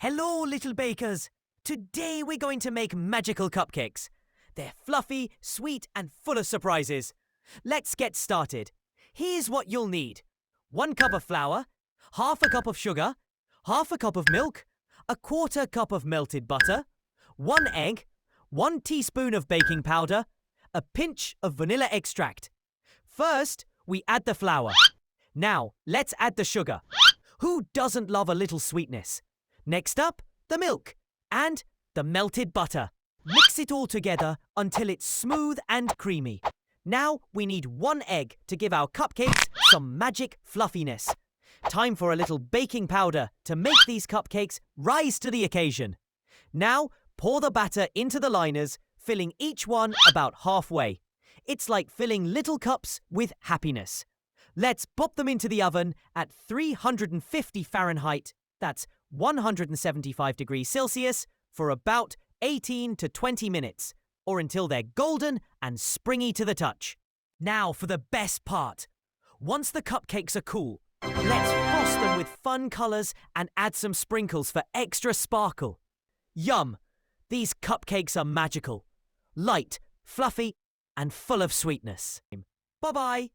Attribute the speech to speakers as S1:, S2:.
S1: Hello, little bakers! Today we're going to make magical cupcakes. They're fluffy, sweet, and full of surprises. Let's get started. Here's what you'll need. 1 cup of flour, half a cup of sugar, half a cup of milk, a quarter cup of melted butter, 1 egg, 1 teaspoon of baking powder, a pinch of vanilla extract. First, we add the flour. Now, let's add the sugar. Who doesn't love a little sweetness? Next up, the milk and the melted butter. Mix it all together until it's smooth and creamy. Now we need 1 egg to give our cupcakes some magic fluffiness. Time for a little baking powder to make these cupcakes rise to the occasion. Now pour the batter into the liners, filling each one about halfway. It's like filling little cups with happiness. Let's pop them into the oven at 350 Fahrenheit, that's 175 degrees Celsius, for about 18 to 20 minutes, or until they're golden and springy to the touch. Now for the best part. Once the cupcakes are cool, let's frost them with fun colours and add some sprinkles for extra sparkle. Yum! These cupcakes are magical. Light, fluffy, and full of sweetness. Bye-bye!